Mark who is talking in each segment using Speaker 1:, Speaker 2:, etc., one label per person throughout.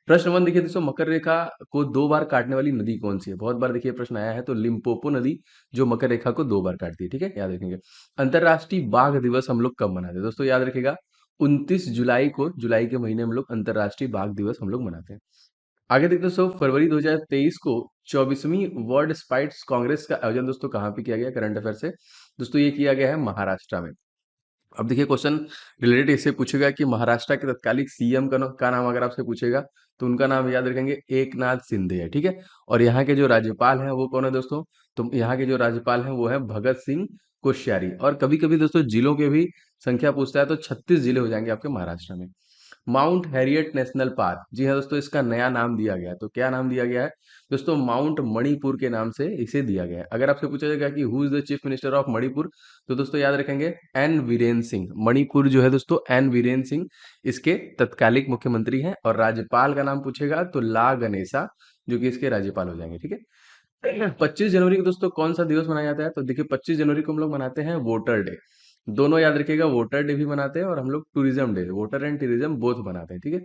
Speaker 1: प्रश्न 1 देखिए दोस्तों, मकर रेखा को 2 बार काटने वाली नदी कौन सी है? बहुत बार देखिए प्रश्न आया है, तो लिम्पोपो नदी जो मकर रेखा को 2 बार काटती है, ठीक है? याद रखेंगे। अंतर्राष्ट्रीय बाघ दिवस हम लोग कब मनाते हैं? दोस्तों याद रखिएगा, 29 जुलाई को, जुलाई के महीने में हम लोग अंतर्राष्ट्रीय बाघ दिवस हम लोग मनाते हैं। आगे देखते हैं दोस्तों, फरवरी 2023 को 24वीं वर्ल्ड स्पाइट्स कांग्रेस का आयोजन दोस्तों कहाँ पे किया गया? करंट अफेयर से दोस्तों ये किया गया है महाराष्ट्र में। अब देखिए क्वेश्चन रिलेटेड इससे पूछेगा कि महाराष्ट्र के तत्कालिक सीएम का नाम अगर आपसे पूछेगा तो उनका नाम याद रखेंगे एकनाथ शिंदे है, ठीक है? और यहाँ के जो राज्यपाल हैं वो कौन है दोस्तों? तो यहाँ के जो राज्यपाल हैं वो है भगत सिंह कोश्यारी। और कभी कभी दोस्तों जिलों के भी संख्या पूछता है, तो 36 जिले हो जाएंगे आपके महाराष्ट्र में। माउंट हैरियट नेशनल पार्क, जी हाँ दोस्तों, इसका नया नाम दिया गया है। तो क्या नाम दिया गया है दोस्तों? माउंट मणिपुर के नाम से इसे दिया गया है। अगर आपसे पूछा जाएगा कि who is the chief minister of Manipur, तो दोस्तों याद रखेंगे एन वीरेंद्र सिंह। मणिपुर जो है दोस्तों, एन वीरेंद्र सिंह इसके तत्कालिक मुख्यमंत्री हैं। और राज्यपाल का नाम पूछेगा तो ला गणेशा, जो कि इसके राज्यपाल हो जाएंगे, ठीक है? 25 जनवरी को दोस्तों कौन सा दिवस मनाया जाता है? तो देखिए 25 जनवरी को हम लोग मनाते हैं वोटर डे। दोनों याद रखिएगा, वोटर डे भी मनाते हैं और हम लोग tourism day, voter and tourism both मनाते हैं, ठीक है?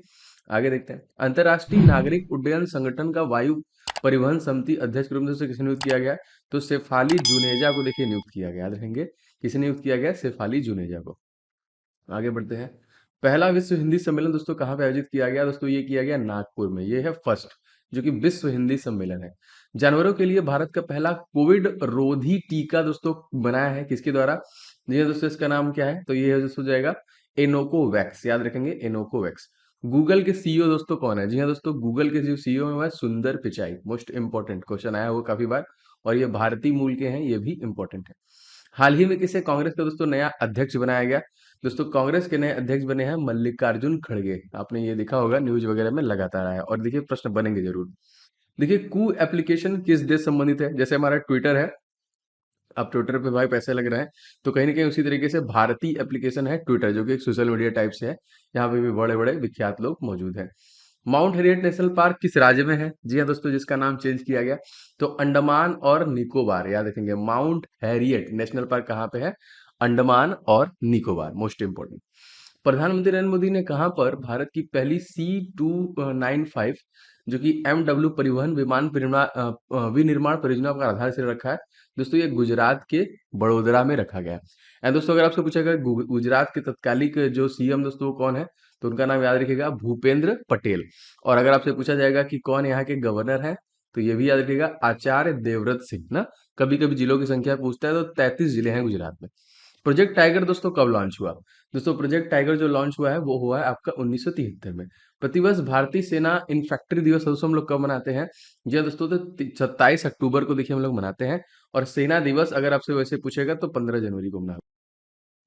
Speaker 1: आगे देखते हैं, अंतर्राष्ट्रीय नागरिक उड्डयन संगठन का वायु परिवहन समिति अध्यक्ष के रूप में से किसे नियुक्त किया गया? तो शेफाली जुनेजा को देखिए नियुक्त किया गया, याद रखेंगे किसे नियुक्त किया गया? शेफाली जुनेजा को। आगे बढ़ते हैं, पहला विश्व हिंदी सम्मेलन दोस्तों कहाँ पे आयोजित किया गया? दोस्तों ये किया गया नागपुर में, ये है फर्स्ट जो कि विश्व हिंदी सम्मेलन है। जानवरों के लिए भारत का पहला कोविड रोधी टीका दोस्तों बनाया है किसके द्वारा? जी हाँ दोस्तों, इसका नाम क्या है? तो ये है दोस्तों जाएगा एनोकोवैक्स, याद रखेंगे एनोकोवैक्स। गूगल के सीईओ दोस्तों कौन है? जी हाँ दोस्तों, गूगल के जो सीईओ है वह है सुंदर पिचाई। मोस्ट इंपॉर्टेंट क्वेश्चन आया हुआ काफी बार, और ये भारतीय मूल के हैं, ये भी इंपॉर्टेंट है। हाल ही में किसे कांग्रेस का दोस्तों नया अध्यक्ष बनाया गया? दोस्तों कांग्रेस के नए अध्यक्ष बने हैं मल्लिकार्जुन खड़गे। आपने ये देखा होगा न्यूज वगैरह में लगातार आया, और देखिए प्रश्न बनेंगे जरूर। देखिए कू एप्लीकेशन किस देश संबंधित है? जैसे हमारा ट्विटर है, अब ट्विटर पे भाई पैसे लग रहे हैं, तो कहीं ना कहीं उसी तरीके से भारतीय एप्लीकेशन है ट्विटर, जो कि एक सोशल मीडिया टाइप से है। यहाँ पे भी बड़े बड़े विख्यात लोग मौजूद हैं। माउंट हैरियट नेशनल पार्क किस राज्य में है? जी हाँ दोस्तों, जिसका नाम चेंज किया गया, तो अंडमान और निकोबार, याद रखेंगे माउंट हैरियट नेशनल पार्क कहाँ पे है? अंडमान और निकोबार, मोस्ट इंपोर्टेंट। प्रधानमंत्री नरेंद्र मोदी ने कहां पर भारत की पहली C295 जो कि MW परिवहन विमान विनिर्माण परियोजना का आधारशिला रखा है? दोस्तों ये गुजरात के बड़ोदरा में रखा गया है। एंड दोस्तों अगर आपसे पूछा गया गुजरात के तत्कालिक जो सीएम दोस्तों वो कौन है, तो उनका नाम याद रखिएगा भूपेंद्र पटेल। और अगर आपसे पूछा जाएगा कि कौन यहाँ के गवर्नर है, तो ये भी याद रखिएगा आचार्य देवव्रत सिंह ना। कभी कभी जिलों की संख्या पूछता है, तो 33 जिले हैं गुजरात में। प्रोजेक्ट टाइगर दोस्तों कब लॉन्च हुआ? दोस्तों प्रोजेक्ट टाइगर जो लॉन्च हुआ है वो हुआ है आपका 1973 में। प्रतिवर्ष भारतीय सेना इन्फैक्ट्री दिवस दोस्तों हम लोग कब मनाते हैं? जी हाँ दोस्तों, तो 27 अक्टूबर को देखिए हम लोग मनाते हैं। और सेना दिवस अगर आपसे वैसे पूछेगा तो 15 जनवरी को मनाते हैं।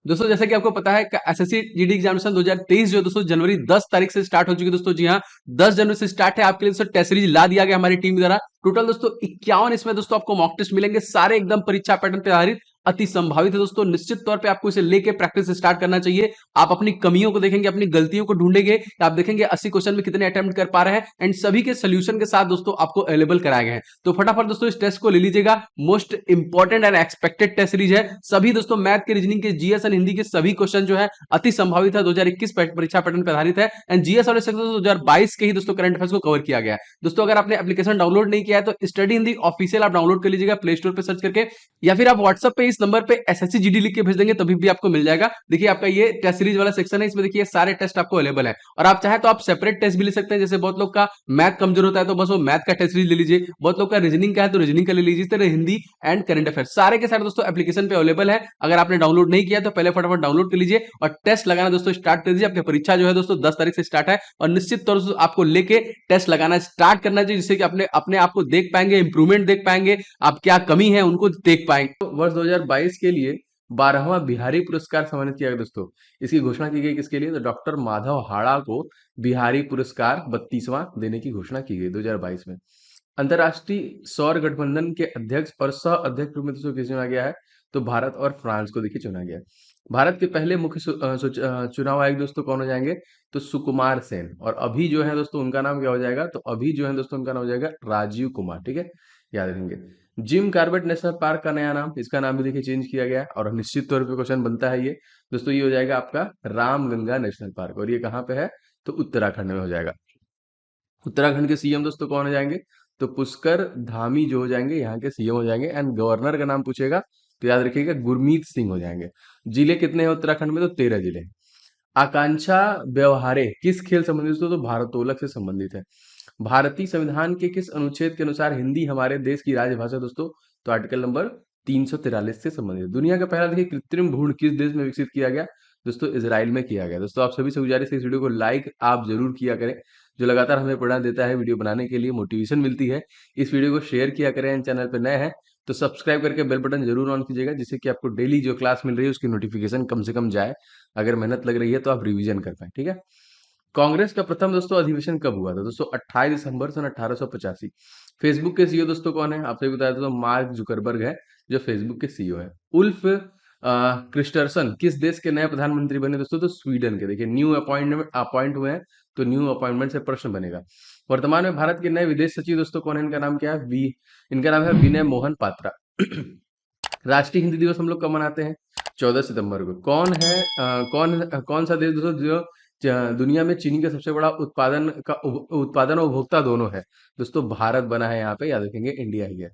Speaker 1: दोस्तों जैसा कि आपको पता है कि एसएससी जीडी एग्जामिनेशन 2023 जो है दोस्तों जनवरी 10 तारीख से स्टार्ट हो चुकी है दोस्तों। जी हाँ, 10 जनवरी से स्टार्ट है। आपके लिए दोस्तों टेस्ट सीरीज ला दिया गया हमारी टीम द्वारा। टोटल दोस्तों 51 इसमें दोस्तों आपको मॉक टेस्ट मिलेंगे, सारे एकदम परीक्षा पैटर्न पे आधारित, अति संभावित है दोस्तों। निश्चित तौर पे आपको इसे लेके प्रैक्टिस स्टार्ट करना चाहिए। आप अपनी कमियों को देखेंगे, अपनी गलतियों को ढूंढेंगे, आप देखेंगे 80 क्वेश्चन में कितने अटेम्प्ट कर पा रहे हैं, एंड सभी के सोल्यूशन के साथ दोस्तों आपको अवेलेबल कराए गए हैं। तो फटाफट दोस्तों इस टेस्ट को ले लीजिएगा। Most important and expected test series है। सभी दोस्तों मैथ के, रीजनिंग के, जीएस एंड हिंदी के सभी क्वेश्चन जो है अति संभावित है, 2021 परीक्षा पैटर्न पर आधारित है। एंड जीएस और 2022 के ही दोस्तों करंट अफेयर्स को कवर किया गया है। दोस्तों अगर आपने एप्लीकेशन डाउनलोड नहीं किया है तो स्टडी हिंदी ऑफिशियल आप डाउनलोड कर लीजिएगा प्ले स्टोर पे सर्च करके, या फिर आप व्हाट्सएप पे इस नंबर पे एसएससी जीडी लिख के भेज देंगे, तभी भी आपको मिल जाएगा। देखिए आपका ये टेस्ट सीरीज वाला सेक्शन है, इसमें देखिए सारे टेस्ट आपको अवेलेबल है। और आप चाहे तो आप सेपरेट टेस्ट भी ले सकते हैं। जैसे बहुत लोग का मैथ कमजोर होता है तो बस वो मैथ का टेस्ट सीरीज ले लीजिए, बहुत लोग का रीजनिंग का है तो रीजनिंग का ले लीजिए। इस तरह हिंदी एंड करंट अफेयर सारे के सारे दोस्तों एप्लीकेशन पे अवेलेबल है। अगर आपने डाउनलोड नहीं किया तो पहले फटाफट डाउनलोड कर लीजिए और टेस्ट लगाना दोस्तों स्टार्ट कर दीजिए। आपकी परीक्षा जो है दोस्तों 10 तारीख से स्टार्ट है, और निश्चित तौर से आपको लेके टेस्ट लगाना स्टार्ट करना चाहिए, जिससे कि अपने अपने आप को देख पाएंगे, इंप्रूवमेंट देख पाएंगे, आप क्या कमी है उनको देख पाएंगे। तो वर्ष 2022 के लिए 12वां बिहारी पुरस्कार सम्मानित किया गया दोस्तों। इसकी घोषणा की गई किसके लिए? तो डॉक्टर माधव हाड़ा को बिहारी पुरस्कार 32वां देने की घोषणा की गई 2022 में। अंतर्राष्ट्रीय सौर गठबंधन के अध्यक्ष और सह अध्यक्ष रूप में दोस्तों किसे चुना गया है? तो भारत और फ्रांस को देखिए चुना गया है। भारत के पहले मुख्य चुनाव आयुक्त दोस्तों कौन हो जाएंगे? तो सुकुमार सेन। और अभी जो है दोस्तों उनका नाम क्या हो जाएगा? तो अभी जो है दोस्तों उनका नाम हो जाएगा राजीव कुमार, ठीक है, याद रखेंगे। जिम कार्बेट नेशनल पार्क का नया नाम, इसका नाम भी देखिए चेंज किया गया है, और निश्चित तौर पे क्वेश्चन बनता है ये दोस्तों, ये हो जाएगा आपका रामगंगा नेशनल पार्क। और ये कहाँ पे है? तो उत्तराखंड में हो जाएगा। उत्तराखंड के सीएम दोस्तों कौन हो जाएंगे? तो पुष्कर धामी जो हो जाएंगे यहाँ के सीएम हो जाएंगे। एंड गवर्नर का नाम पूछेगा तो याद रखिएगा गुरमीत सिंह हो जाएंगे। जिले कितने हैं उत्तराखंड में? तो 13 जिले हैं। आकांक्षा व्यवहारे किस खेल संबंधित दोस्तों? तो भारोत्तोलक से संबंधित है। भारतीय संविधान के किस अनुच्छेद के अनुसार हिंदी हमारे देश की राजभाषा दोस्तों? तो आर्टिकल नंबर 343 से संबंधित। दुनिया का पहला देखिए कृत्रिम भ्रूण किस देश में विकसित किया गया? दोस्तों इजराइल में किया गया। दोस्तों आप सभी से गुजारिश है इस वीडियो को लाइक आप जरूर किया करें, जो लगातार हमें प्रेरणा देता है, वीडियो बनाने के लिए मोटिवेशन मिलती है। इस वीडियो को शेयर किया करें। एंड चैनल पर नए हैं तो सब्सक्राइब करके बेल बटन जरूर ऑन कीजिएगा, जिससे कि आपको डेली जो क्लास मिल रही है उसकी नोटिफिकेशन कम से कम जाए। अगर मेहनत लग रही है तो आप रिवीजन कर पाए, ठीक है। कांग्रेस का प्रथम दोस्तों अधिवेशन कब हुआ था? दोस्तों 28 दिसंबर सन 1885। फेसबुक के सीईओ दोस्तों कौन है? आपसे बताया था तो मार्क जुकरबर्ग है जो फेसबुक के सीईओ है। उल्फ क्रिस्टरसन किस देश के नए प्रधानमंत्री बने दोस्तों? तो स्वीडन के। देखिए न्यू अपॉइंट हुए हैं तो न्यू अपॉइंटमेंट से प्रश्न बनेगा। वर्तमान में भारत के नए विदेश सचिव दोस्तों कौन है? इनका नाम क्या है? इनका नाम है विनय मोहन पात्रा। राष्ट्रीय हिंदी दिवस हम लोग कब मनाते हैं? 14 सितंबर को। कौन सा देश दोस्तों जो दुनिया में चीनी का सबसे बड़ा उत्पादन और उपभोक्ता दोनों है? दोस्तों भारत बना है यहाँ पे, याद रखेंगे इंडिया ही है।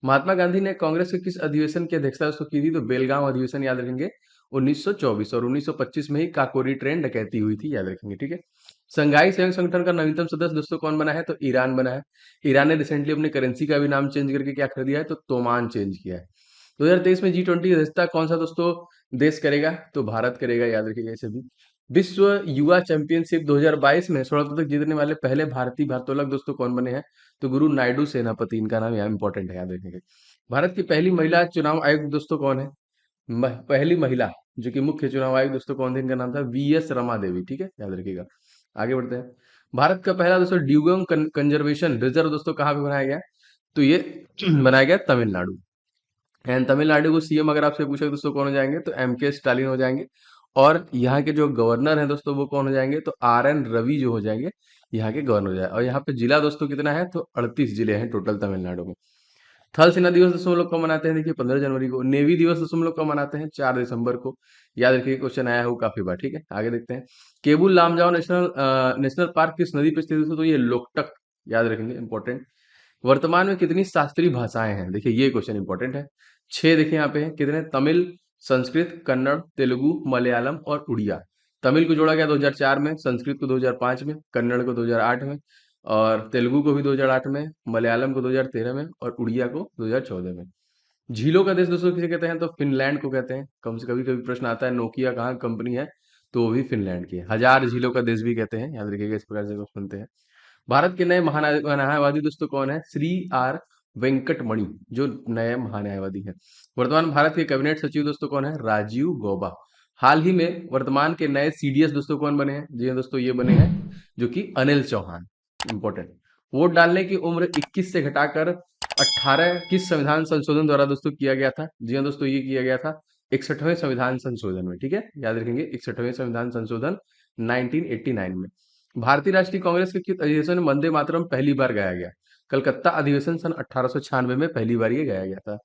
Speaker 1: महात्मा गांधी ने कांग्रेस के किस अधिवेशन की अध्यक्षता दोस्तों की थी? तो बेलगांव अधिवेशन, याद रखेंगे 1924। और 1925 में ही काकोरी ट्रेन डकैती हुई थी, याद रखेंगे, ठीक है। संघाई सहयोग संगठन का नवीनतम सदस्य दोस्तों कौन बना है? तो ईरान बना है। ईरान ने रिसेंटली अपनी करेंसी का भी नाम चेंज करके क्या कर दिया है? तो तोमान चेंज किया है। 2023 में G20 की अध्यक्षता कौन सा दोस्तों देश करेगा? तो भारत करेगा, याद रखिएगा इसे भी। विश्व युवा चैंपियनशिप 2022 में स्वर्ण पदक जीतने वाले पहले भारतीय भारोत्तोलक दोस्तों कौन बने हैं? तो गुरु नायडू सेनापति, इनका नाम यहाँ इंपॉर्टेंट है, याद रखेंगे। भारत की पहली महिला चुनाव आयुक्त दोस्तों कौन है? पहली महिला जो कि मुख्य चुनाव आयुक्त दोस्तों कौन थे? इनका नाम था VS रमा देवी, ठीक है, याद रखिएगा। आगे बढ़ते हैं। भारत का पहला दोस्तों ड्यूगंग कंजर्वेशन रिजर्व दोस्तों कहाँ पे बनाया गया? तो ये बनाया गया तमिलनाडु। एंड तमिलनाडु को सीएम अगर आपसे पूछे दोस्तों कौन हो जाएंगे? तो MK स्टालिन हो जाएंगे। और यहाँ के जो गवर्नर हैं दोस्तों वो कौन हो जाएंगे? तो RN रवि जो हो जाएंगे यहाँ के गवर्नर हो जाए। और यहाँ पे जिला दोस्तों कितना है? तो 38 जिले हैं टोटल तमिलनाडु में। थल सेना दिवस दोस्तों हम लोग कब मनाते हैं? देखिए 15 जनवरी को। नेवी दिवस दोस्तों हम लोग कब मनाते हैं? 4 दिसंबर को। याद रखिए क्वेश्चन आया है वो काफी बार, ठीक है। आगे देखते हैं। केबुल लामजाओ नेशनल पार्क किस नदी पे स्थित है दोस्तों? तो ये लोकटक, याद रखेंगे, इंपॉर्टेंट। वर्तमान में कितनी शास्त्रीय भाषाएं हैं? देखिए ये क्वेश्चन इंपॉर्टेंट है। 6 देखिए यहाँ पे हैं कितने? तमिल, संस्कृत, कन्नड़, तेलुगु, मलयालम और उड़िया। तमिल को जोड़ा गया 2004 में, संस्कृत को 2005 में, कन्नड़ को 2008 में, और तेलुगु को भी 2008 में, मलयालम को 2013 में और उड़िया को 2014 में। झीलों का देश दोस्तों किसे कहते हैं? तो फिनलैंड को कहते हैं। कम से कभी कभी प्रश्न आता है नोकिया कहाँ कंपनी है? तो वो भी फिनलैंड की है। हजार झीलों का देश भी कहते हैं, याद रखिएगा, इस प्रकार से क्वेश्चन बनते हैं। भारत के नए महान्यायवादी दोस्तों कौन है? श्री वेंकटमणि जो नए महान्यायवादी हैं। वर्तमान भारत के कैबिनेट सचिव दोस्तों कौन है? राजीव गौबा। हाल ही में वर्तमान के नए CDS दोस्तों कौन बने हैं? जी हाँ दोस्तों ये बने हैं जो कि अनिल चौहान, इंपॉर्टेंट। वोट डालने की उम्र 21 से घटाकर 18 किस संविधान संशोधन द्वारा दोस्तों किया गया था? जी हाँ दोस्तों ये किया गया था 61वें संविधान संशोधन में, ठीक है, याद रखेंगे 61वें संविधान संशोधन 1989 में। भारतीय राष्ट्रीय कांग्रेस के किस अधिवेशन में वंदे मातरम पहली बार गाया गया? कलकत्ता अधिवेशन सन 1896 में पहली बार ये गाया गया था।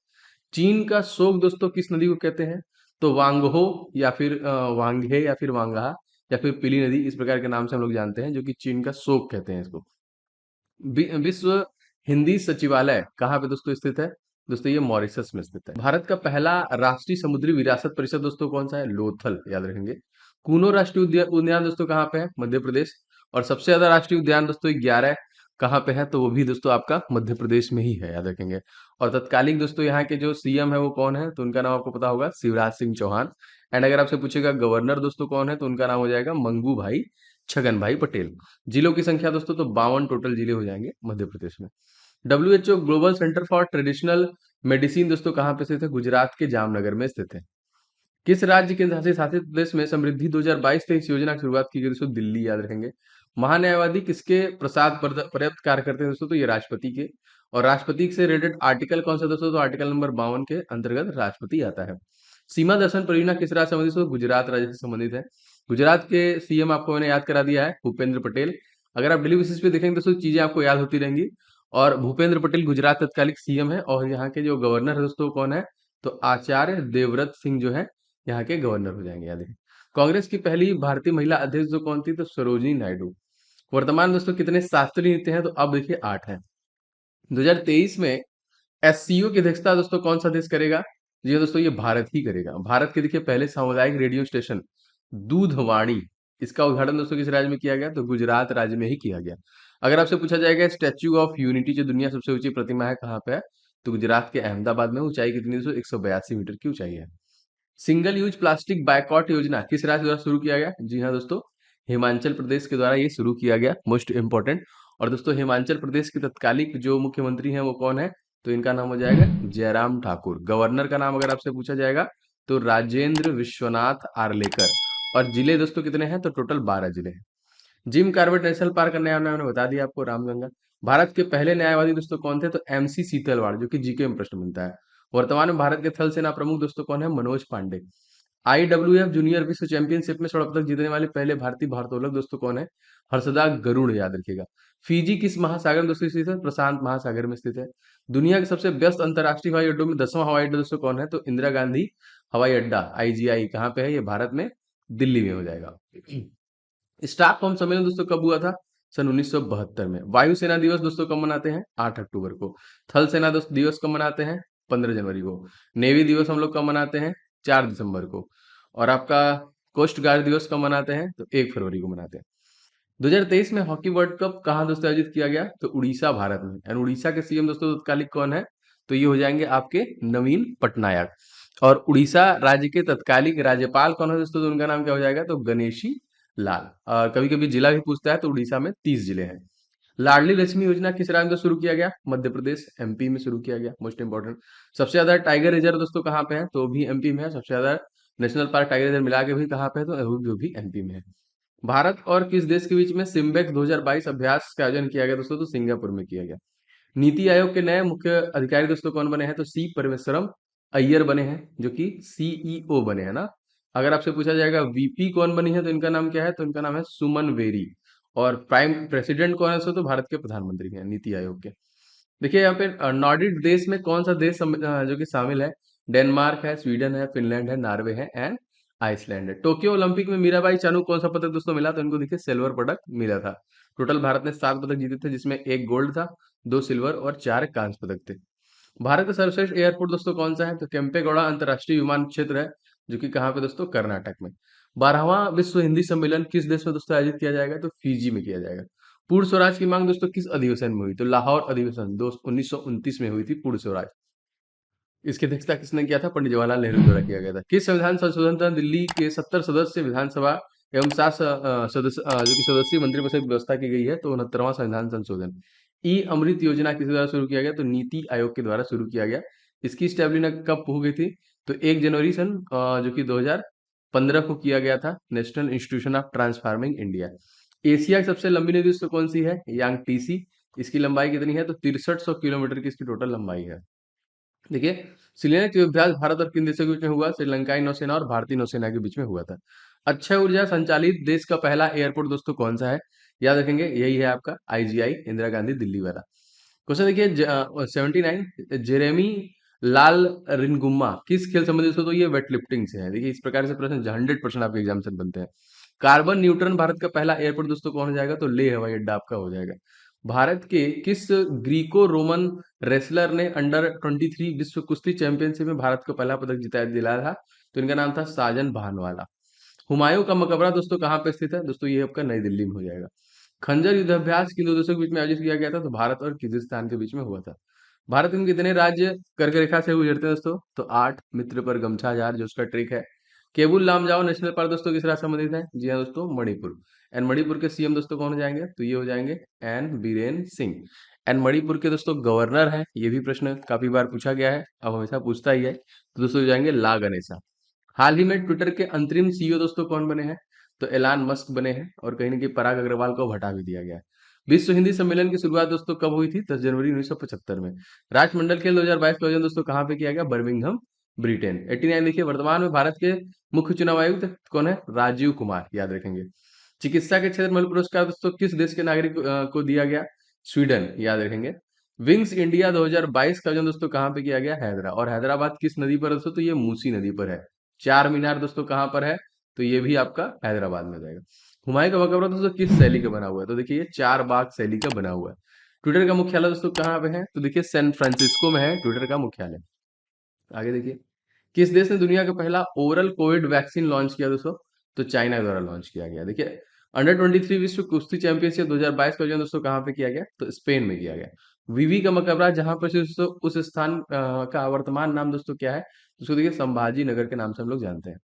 Speaker 1: चीन का शोक दोस्तों किस नदी को कहते हैं? तो वांगहो, या फिर वांगे, या फिर वांगहा, या फिर पीली नदी, इस प्रकार के नाम से हम लोग जानते हैं, जो कि चीन का शोक कहते हैं इसको। विश्व हिंदी सचिवालय कहाँ पे दोस्तों स्थित है? दोस्तों ये मॉरिशस में स्थित है। भारत का पहला राष्ट्रीय समुद्री विरासत परिषद दोस्तों कौन सा है? लोथल, याद रखेंगे। कूनो राष्ट्रीय उद्यान दोस्तों कहाँ पे है? मध्य प्रदेश। और सबसे ज्यादा राष्ट्रीय उद्यान दोस्तों 11 कहाँ पे है? तो वो भी दोस्तों आपका मध्य प्रदेश में ही है, याद रखेंगे। और तत्कालीन दोस्तों यहाँ के जो सीएम है वो कौन है? तो उनका नाम आपको पता होगा, शिवराज सिंह चौहान। एंड अगर आपसे पूछेगा गवर्नर दोस्तों कौन है, तो उनका नाम हो जाएगा मंगू भाई छगन भाई पटेल। जिलों की संख्या दोस्तों तो 52 टोटल जिले हो जाएंगे मध्य प्रदेश में। WHO global centre for traditional medicine दोस्तों कहाँ पे स्थित है? गुजरात के जामनगर में स्थित है। किस राज्य के शासित शासित प्रदेश में समृद्धि 2022-23 योजना की शुरुआत की गई? दोस्तों दिल्ली, याद रखेंगे। महान्यायवादी किसके प्रसाद पर्याप्त कार्य करते हैं दोस्तों? तो ये राष्ट्रपति के। और राष्ट्रपति से रिलेटेड आर्टिकल कौन सा दोस्तों? तो आर्टिकल नंबर 52 के अंतर्गत राष्ट्रपति आता है। सीमा दर्शन परियोजना किस राज्य से संबंधित है? तो गुजरात राज्य से संबंधित है। गुजरात के सीएम आपको मैंने याद करा दिया है, भूपेंद्र पटेल। अगर आप डेली बेसिस पे देखेंगे दोस्तों चीजें आपको याद होती रहेंगी। और भूपेंद्र पटेल गुजरात तत्कालिक सीएम है। और यहाँ के जो गवर्नर है दोस्तों कौन है? तो आचार्य देवव्रत सिंह जो है यहाँ के गवर्नर हो जाएंगे, याद है। कांग्रेस की पहली भारतीय महिला अध्यक्ष जो कौन थी? तो सरोजिनी नायडू। वर्तमान दोस्तों कितने शास्त्रीय नृत्य हैं? तो अब देखिए 8 हैं। 2023 में एससीओ की अध्यक्षता दोस्तों कौन सा देश करेगा? जी हाँ दोस्तों, ये भारत ही करेगा। भारत के देखिए पहले सामुदायिक रेडियो स्टेशन दूधवाणी, इसका उद्घाटन दोस्तों किस राज्य में किया गया? तो गुजरात राज्य में ही किया गया। अगर आपसे पूछा जाएगा स्टैच्यू ऑफ यूनिटी जो दुनिया की सबसे ऊंची प्रतिमा है कहाँ पे है? तो गुजरात के अहमदाबाद में। ऊंचाई कितनी है दोस्तों? 182 मीटर की ऊंचाई है। सिंगल यूज प्लास्टिक बायकॉट योजना किस राज्य द्वारा शुरू किया गया? जी हाँ दोस्तों, हिमाचल प्रदेश के द्वारा ये शुरू किया गया, मोस्ट इंपॉर्टेंट। और दोस्तों हिमाचल प्रदेश के तत्कालिक जो मुख्यमंत्री हैं वो कौन है? तो इनका नाम हो जाएगा जयराम ठाकुर। गवर्नर का नाम अगर आपसे पूछा जाएगा तो राजेंद्र विश्वनाथ आर्लेकर। और जिले दोस्तों कितने हैं? तो टोटल 12 जिले हैं। जिम कॉर्बेट नेशनल पार्क का नया नाम मैंने बता दिया आपको, रामगंगा। भारत के पहले न्यायवादी दोस्तों कौन थे? तो एमसी सीतलवाड़, जो कि जीके में प्रश्न बनता है। वर्तमान में भारत के थल सेना प्रमुख दोस्तों कौन है? मनोज पांडे। आईडब्ल्यूएफ जूनियर विश्व चैंपियनशिप में स्वर्ण पदक जीतने वाले पहले भारतीय भारोत्तोलक दोस्तों कौन है? हर्षदा गरुड़, याद रखिएगा। फिजी किस महासागर में दोस्तों स्थित है? प्रशांत महासागर में स्थित है। दुनिया के सबसे व्यस्त अंतर्राष्ट्रीय हवाई अड्डों में 10वां हवाई अड्डा दोस्तों कौन है? तो इंदिरा गांधी हवाई अड्डा, आईजीआई। कहाँ पे है ये? भारत में, दिल्ली में हो जाएगा। स्टॉकहोम सम्मेलन दोस्तों कब हुआ था? सन 1972 में। वायुसेना दिवस दोस्तों कब मनाते हैं? 8 अक्टूबर को। थल सेना दिवस कब मनाते हैं? 15 जनवरी को। नेवी दिवस हम लोग कब मनाते हैं? 4 दिसंबर को। और आपका कोस्ट गार्ड दिवस कब मनाते हैं? तो 1 फरवरी को मनाते हैं। 2023 में हॉकी वर्ल्ड कप कहाँ दोस्तों आयोजित किया गया? तो उड़ीसा, भारत में। एंड उड़ीसा के सीएम दोस्तों तत्कालिक कौन है? तो ये हो जाएंगे आपके नवीन पटनायक। और उड़ीसा राज्य के तत्कालिक राज्यपाल कौन है दोस्तों? तो उनका नाम क्या हो जाएगा? तो गणेशी लाल। कभी कभी जिला भी पूछता है, तो उड़ीसा में 30 जिले हैं। लाडली लक्ष्मी योजना किस राज्य में शुरू किया गया? मध्य प्रदेश, एमपी में शुरू किया गया, मोस्ट इंपॉर्टेंट। सबसे ज्यादा टाइगर रिजर्व दोस्तों कहाँ पे है? तो भी एमपी में है। सबसे ज्यादा नेशनल पार्क टाइगर रिजर्व मिला के भी कहाँ पे है? तो वो भी एमपी में है। भारत और किस देश के बीच में सिम्बेक 2022 अभ्यास का आयोजन किया गया दोस्तों? तो सिंगापुर में किया गया। नीति आयोग के नए मुख्य अधिकारी दोस्तों कौन बने हैं? तो सी परमेश्वरम अय्यर बने हैं, जो कि सीईओ बने हैं ना। अगर आपसे पूछा जाएगा वीपी कौन बनी है, तो इनका नाम क्या है? तो इनका नाम है सुमन वेरी। और प्राइम प्रेसिडेंट कौन है? तो भारत के प्रधानमंत्री हैं नीति आयोग के। देखिए यहाँ पे नॉर्डिक देश में कौन सा देश जो कि शामिल है? डेनमार्क है, स्वीडन है, फिनलैंड है, नॉर्वे है एंड आइसलैंड है। टोक्यो ओलंपिक में मीराबाई चानू कौन सा पदक दोस्तों मिला? तो इनको देखिए सिल्वर पदक मिला था। टोटल भारत ने 7 पदक जीते थे, जिसमें 1 गोल्ड था, 2 सिल्वर और 4 कांस्य पदक थे। भारत का सर्वश्रेष्ठ एयरपोर्ट दोस्तों कौन सा है? तो केम्पेगौड़ा अंतर्राष्ट्रीय विमान क्षेत्र है, जो कि कहाँ पे दोस्तों? कर्नाटक में। 12वां विश्व हिंदी सम्मेलन किस देश में दोस्तों आयोजित किया जाएगा? तो फिजी में किया जाएगा। पूर्ण स्वराज की मांग दोस्तों किस अधिवेशन में हुई? तो लाहौर अधिवेशन 1929 में हुई थी पूर्ण स्वराज। इसकी अध्यक्षता किसने किया था? पंडित जवाहरलाल नेहरू द्वारा किया गया था। किस संविधान संशोधन तहत दिल्ली के 70 सदस्य विधानसभा एवं 7 सदस्य जो कि सदस्यीय मंत्रिपरिषद की व्यवस्था की गई है? तो 69वां संविधान संशोधन। ई अमृत योजना किस द्वारा शुरू किया गया? तो नीति आयोग के द्वारा शुरू किया गया। इसकी स्टैब्लिंग कब हो गई थी? तो 1 जनवरी सन जो कि 2015 को किया गया था, national institution of transforming India. Asia की सबसे लंबी नदी दोस्तों कौन सी है? यांगटीसी। इसकी लंबाई कितनी है? तो 6300 किलोमीटर की इसकी टोटल लंबाई है। देखिए, शिलान्यास युद्धाभ्यास भारत और किन देशों के बीच में हुआ? श्रीलंकाई नौसेना और भारतीय नौसेना के बीच में हुआ था। अक्षय ऊर्जा संचालित देश का पहला एयरपोर्ट दोस्तों कौन सा है? याद रखेंगे, यही है आपका आईजीआई, इंदिरा गांधी दिल्ली वाला। क्वेश्चन देखिए 79, जेरेमी लाल रिनगुम्मा किस खेल संबंधित दोस्तों? तो ये वेट लिफ्टिंग से है। देखिए इस प्रकार से प्रश्न 100% आपके एग्जाम से बनते हैं। कार्बन न्यूट्रन भारत का पहला एयरपोर्ट दोस्तों कौन हो जाएगा? तो लेह हवाई अड्डा आपका हो जाएगा। भारत के किस ग्रीको रोमन रेसलर ने अंडर 23 विश्व कुश्ती चैंपियनशिप में भारत को पहला पदक जिताया दिलाया था? तो इनका नाम था साजन भानवाला। हुमायूं का मकबरा दोस्तों कहाँ पे स्थित है? दोस्तों ये आपका नई दिल्ली में हो जाएगा। खंजर युद्धाभ्यास किन दो देशों के बीच में आयोजित किया गया था? तो भारत और किर्गिस्तान के बीच में हुआ था। भारत में कितने राज्य कर्क रेखा से गुजरते हैं दोस्तों? तो 8। मित्र पर गमछा जार जो उसका ट्रिक है। केबुल लामजाओ नेशनल पार्क दोस्तों किस राज्य से संबंधित है? जी हाँ दोस्तों, मणिपुर। एंड मणिपुर के सीएम दोस्तों कौन हो जाएंगे? तो ये हो जाएंगे एन बीरेन सिंह। एंड मणिपुर के दोस्तों गवर्नर है, ये भी प्रश्न काफी बार पूछा गया है, अब हमेशा पूछता ही है। तो दोस्तों हो जाएंगे ला गणेशा। हाल ही में ट्विटर के अंतरिम सीईओ दोस्तों कौन बने हैं? तो एलान मस्क बने हैं। और कहीं ना कहीं पराग अग्रवाल को हटा भी दिया गया है। विश्व हिंदी सम्मेलन की शुरुआत दोस्तों कब हुई थी? 10 जनवरी 1975 में। राष्ट्रमंडल खेल 2022 का आयोजन दोस्तों कहाँ पे किया गया? Birmingham, Britain. 89 देखिए, वर्तमान में भारत के मुख्य चुनाव आयुक्त कौन है? राजीव कुमार, याद रखेंगे। चिकित्सा के क्षेत्र में पुरस्कार दोस्तों किस देश के नागरिक को दिया गया? स्वीडन, याद रखेंगे। विंग्स इंडिया 2022 का आयोजन दोस्तों कहाँ पे किया गया? हैदरा। और हैदराबाद किस नदी पर है दोस्तों? तो ये मूसी नदी पर है। चार मीनार दोस्तों कहाँ पर है? तो ये भी आपका हैदराबाद में हो जाएगा। हुमायूं का मकबरा दोस्तों किस शैली का बना हुआ है? तो देखिए ये चार बाग शैली का बना हुआ है। ट्विटर का मुख्यालय दोस्तों कहाँ पे है? तो देखिए सैन फ्रांसिस्को में है ट्विटर का मुख्यालय। आगे देखिए, किस देश ने दुनिया का पहला ओरल कोविड वैक्सीन लॉन्च किया दोस्तों? तो चाइना द्वारा लॉन्च किया गया। देखिए, अंडर 23 विश्व कुश्ती चैंपियनशिप 2022 का आयोजन दोस्तों कहाँ पे किया गया? तो स्पेन में किया गया। वीवी का मकबरा जहाँ पर से दोस्तों उस स्थान का वर्तमान नाम दोस्तों क्या है? उसको देखिए संभाजी नगर के नाम से हम लोग जानते हैं।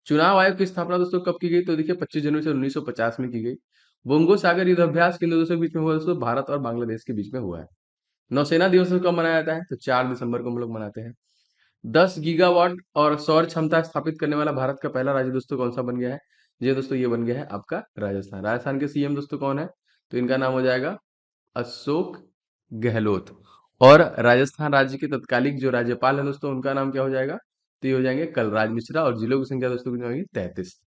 Speaker 1: चुनाव आयोग की स्थापना दोस्तों कब की गई? तो देखिए 25 जनवरी से 1950 में की गई। बोंगो सागर युद्धाभ्यास किन दो देशों के बीच में हुआ दोस्तों? भारत और बांग्लादेश के बीच में हुआ है। नौसेना दिवस कब मनाया जाता है? तो 4 दिसंबर को हम लोग मनाते हैं। 10 गीगावाट और सौर क्षमता स्थापित करने वाला भारत का पहला राज्य दोस्तों कौन सा बन गया है? ये दोस्तों ये बन गया है आपका राजस्थान। राजस्थान के सीएम दोस्तों कौन है? तो इनका नाम हो जाएगा अशोक गहलोत। और राजस्थान राज्य के तत्कालिक जो राज्यपाल है दोस्तों उनका नाम क्या हो जाएगा? तो ये हो जाएंगे कलराज मिश्रा और जिलों की संख्या दोस्तों कितनी होगी? 33।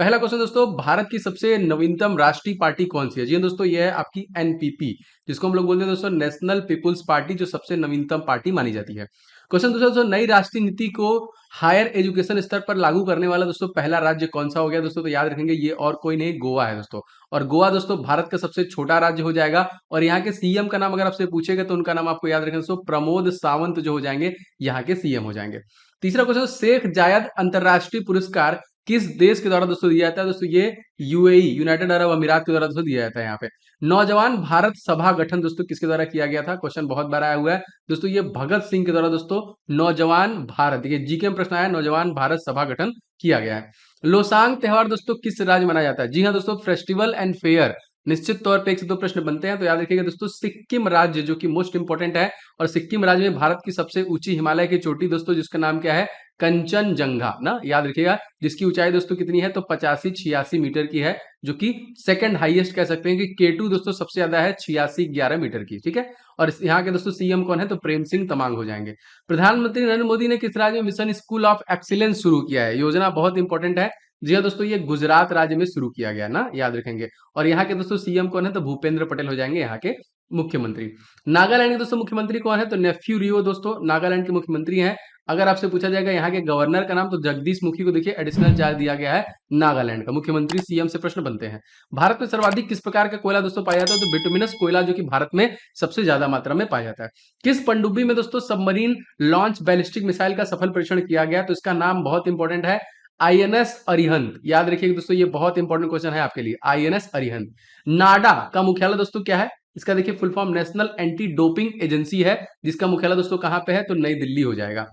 Speaker 1: पहला क्वेश्चन दोस्तों, भारत की सबसे नवीनतम राष्ट्रीय पार्टी कौन सी है? जी हाँ दोस्तों, ये है आपकी एनपीपी, जिसको हम लोग बोलते हैं दोस्तों नेशनल पीपुल्स पार्टी, जो सबसे नवीनतम पार्टी मानी जाती है। क्वेश्चन दूसरा दोस्तों, नई राष्ट्रीय नीति को हायर एजुकेशन स्तर पर लागू करने वाला दोस्तों पहला राज्य कौन सा हो गया दोस्तों? तो याद रखेंगे ये और कोई नहीं, गोवा है दोस्तों। और गोवा दोस्तों भारत का सबसे छोटा राज्य हो जाएगा। और यहाँ के सीएम का नाम अगर आपसे पूछेगा तो उनका नाम आपको याद रखना दोस्तों, प्रमोद सावंत जो हो जाएंगे यहाँ के सीएम हो जाएंगे। तीसरा क्वेश्चन, शेख जायद अंतरराष्ट्रीय पुरस्कार किस देश के द्वारा दोस्तों दिया जाता है? दोस्तों ये यूएई, यूनाइटेड अरब अमीरात के द्वारा दोस्तों दिया जाता है यहाँ पे। नौजवान भारत सभा गठन दोस्तों किसके द्वारा किया गया था? क्वेश्चन बहुत बार आया हुआ है दोस्तों, ये भगत सिंह के द्वारा दोस्तों नौजवान भारत, देखिए जीके में प्रश्न आया, नौजवान भारत सभा गठन किया गया है। लोसांग त्योहार दोस्तों किस राज्य मनाया जाता है? जी हाँ दोस्तों, फेस्टिवल एंड फेयर। निश्चित तौर पे एक से दो प्रश्न बनते हैं, तो याद रखिएगा दोस्तों सिक्किम राज्य जो कि मोस्ट इंपोर्टेंट है। और सिक्किम राज्य में भारत की सबसे ऊंची हिमालय की चोटी दोस्तों, जिसका नाम क्या है? कंचनजंगा ना, याद रखिएगा। जिसकी ऊंचाई दोस्तों कितनी है? तो 85-86 मीटर की है, जो कि सेकंड हाईएस्ट कह सकते हैं कि केटू दोस्तों सबसे ज्यादा है 86-11 मीटर की, ठीक है। और यहाँ के दोस्तों सीएम कौन है? तो प्रेम सिंह तमांग हो जाएंगे। प्रधानमंत्री नरेंद्र मोदी ने किस राज्य में मिशन स्कूल ऑफ एक्सीलेंस शुरू किया है? योजना बहुत इंपॉर्टेंट है। जी हाँ दोस्तों, ये गुजरात राज्य में शुरू किया गया ना, याद रखेंगे। और यहाँ के दोस्तों सीएम कौन है? तो भूपेंद्र पटेल हो जाएंगे यहाँ के मुख्यमंत्री। नागालैंड के दोस्तों मुख्यमंत्री कौन है? तो नेफ्यू रियो दोस्तों नागालैंड के मुख्यमंत्री हैं। अगर आपसे पूछा जाएगा यहाँ के गवर्नर का नाम, तो जगदीश मुखी को देखिए एडिशनल चार्ज दिया गया है नागालैंड का। मुख्यमंत्री सीएम से प्रश्न बनते हैं। भारत में सर्वाधिक किस प्रकार का कोयला दोस्तों पाया जाता है? तो बिटुमिनस कोयला, जो कि भारत में सबसे ज्यादा मात्रा में पाया जाता है। किस पनडुब्बी में दोस्तों सबमरीन लॉन्च बैलिस्टिक मिसाइल का सफल परीक्षण किया गया? तो इसका नाम बहुत इंपॉर्टेंट है, आईएनएस अरिहंत। याद रखिएगा दोस्तों, ये बहुत इंपॉर्टेंट क्वेश्चन है आपके लिए, आईएनएस अरिहंत। नाडा का मुख्यालय दोस्तों क्या है? इसका देखिए full form national anti doping agency है, जिसका मुख्यालय दोस्तों कहां पे है? तो नई दिल्ली हो जाएगा।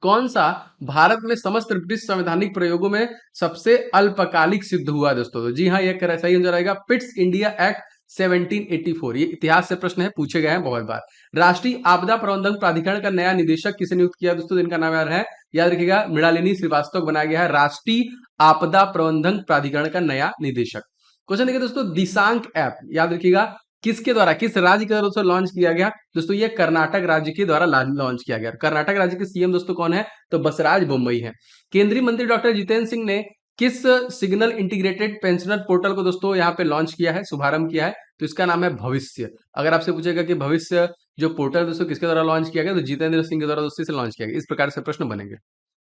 Speaker 1: कौन सा भारत में समस्त ब्रिटिश संवैधानिक प्रयोगों में सबसे अल्पकालिक सिद्ध हुआ दोस्तों? तो जी हाँ, ये सही आंसर आएगा पिट्स इंडिया एक्ट 1784। ये इतिहास से प्रश्न है, पूछे गए हैं बहुत बार। राष्ट्रीय आपदा प्रबंधन प्राधिकरण का नया निदेशक किसे नियुक्त किया दोस्तों? इनका नाम याद है, याद रखिएगा, मृणालिनी श्रीवास्तव बनाया गया है राष्ट्रीय आपदा प्रबंधन प्राधिकरण का नया निदेशक। क्वेश्चन देखिए दोस्तों, दिशांक ऐप याद रखिएगा किसके द्वारा, किस राज्य के द्वारा लॉन्च किया गया? दोस्तों ये कर्नाटक राज्य के द्वारा लॉन्च किया गया। कर्नाटक राज्य के सीएम दोस्तों कौन है? तो बसराज बोम्मई है। केंद्रीय मंत्री डॉक्टर जितेंद्र सिंह ने किस सिग्नल इंटीग्रेटेड पेंशनर पोर्टल को दोस्तों यहाँ पे लॉन्च किया है, शुभारंभ किया है? तो इसका नाम है भविष्य। अगर आपसे पूछेगा कि भविष्य जो पोर्टल दोस्तों किसके द्वारा लॉन्च किया गया, तो जितेंद्र सिंह के द्वारा दोस्तों से लॉन्च किया गया। इस प्रकार से प्रश्न बनेंगे।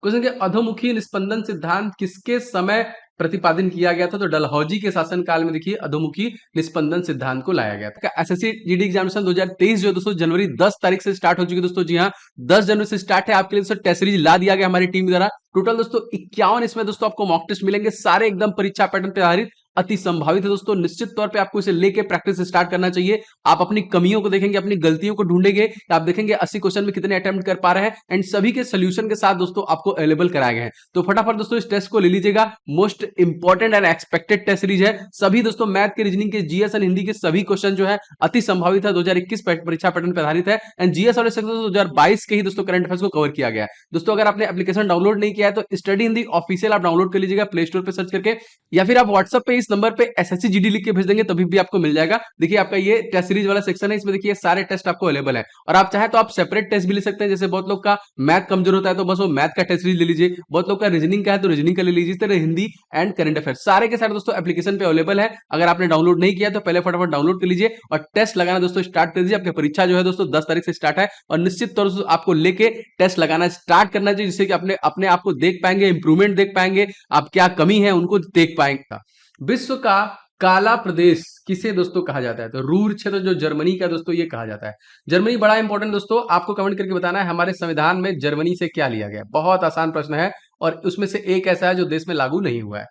Speaker 1: क्वेश्चन के अधोमुखी निस्पंदन सिद्धांत किसके समय प्रतिपादन किया गया था? तो डलहौजी के शासनकाल में देखिए अधोमुखी निस्पंदन सिद्धांत को लाया गया था। एसएससी जीडी एग्जामिनेशन 2023 जो दोस्तों जनवरी 10 तारीख से स्टार्ट हो चुकी है दोस्तों। जी हाँ, 10 जनवरी से स्टार्ट है। आपके लिए दोस्तों टेस्ट सीरीज ला दिया गया हमारी टीम द्वारा। टोटल दोस्तों 51 इसमें दोस्तों आपको मॉक टेस्ट मिलेंगे, सारे एकदम परीक्षा पैटर्न पे आधारित, अति संभावित है दोस्तों। निश्चित तौर पे आपको इसे लेके प्रैक्टिस स्टार्ट करना चाहिए। आप अपनी कमियों को देखेंगे, अपनी गलतियों को ढूंढेंगे, आप देखेंगे 80 क्वेश्चन में कितने अटेम्प्ट कर पा रहे हैं, एंड सभी के सोल्यूशन के साथ दोस्तों आपको अवेलेबल कराए गए हैं। तो फटाफट दोस्तों इस टेस्ट को ले लीजिएगा। Most important and expected test series है। सभी दोस्तों मैथ के, रीजनिंग के, जीएस एंड हिंदी के सभी क्वेश्चन जो है अति संभावित है, 2021 परीक्षा पैटर्न पर आधारित है। एंड जीएस और 2022 के ही दोस्तों करंट अफेयर्स को कवर किया गया है। दोस्तों अगर आपने एप्लीकेशन डाउनलोड नहीं किया है तो स्टडी हिंदी ऑफिशियल आप डाउनलोड कर लीजिएगा प्ले स्टोर पे सर्च करके, या फिर आप व्हाट्सएप पे इस नंबर पे एसएससी जीडी लिख के भेज देंगे, तभी भी आपको मिल जाएगा। देखिए आपका ये टेस्ट सीरीज वाला सेक्शन है, इसमें देखिए सारे टेस्ट आपको अवेलेबल है। और आप चाहे तो आप सेपरेट टेस्ट भी ले सकते हैं। जैसे बहुत लोग का मैथ कमजोर होता है तो बस वो मैथ का टेस्ट सीरीज ले लीजिए, बहुत लोग का रीजनिंग का है तो रीजनिंग का ले लीजिए। इस तरह हिंदी एंड करंट अफेयर सारे के सारे दोस्तों एप्लीकेशन पे अवेलेबल है। अगर आपने डाउनलोड नहीं किया तो पहले फटाफट डाउनलोड कर लीजिए और टेस्ट लगाना दोस्तों स्टार्ट कर दीजिए। आपकी परीक्षा जो है दोस्तों 10 तारीख से स्टार्ट है और निश्चित तौर से आपको लेके टेस्ट लगाना स्टार्ट करना चाहिए, जिससे कि अपने आप को देख पाएंगे, इंप्रूवमेंट देख पाएंगे, आप क्या कमी है उनको देख पाएंगे। विश्व का काला प्रदेश किसे दोस्तों कहा जाता है? तो रूर क्षेत्र जो जर्मनी का दोस्तों ये कहा जाता है। जर्मनी बड़ा इंपॉर्टेंट दोस्तों, आपको कमेंट करके बताना है हमारे संविधान में जर्मनी से क्या लिया गया है। बहुत आसान प्रश्न है और उसमें से एक ऐसा है जो देश में लागू नहीं हुआ है।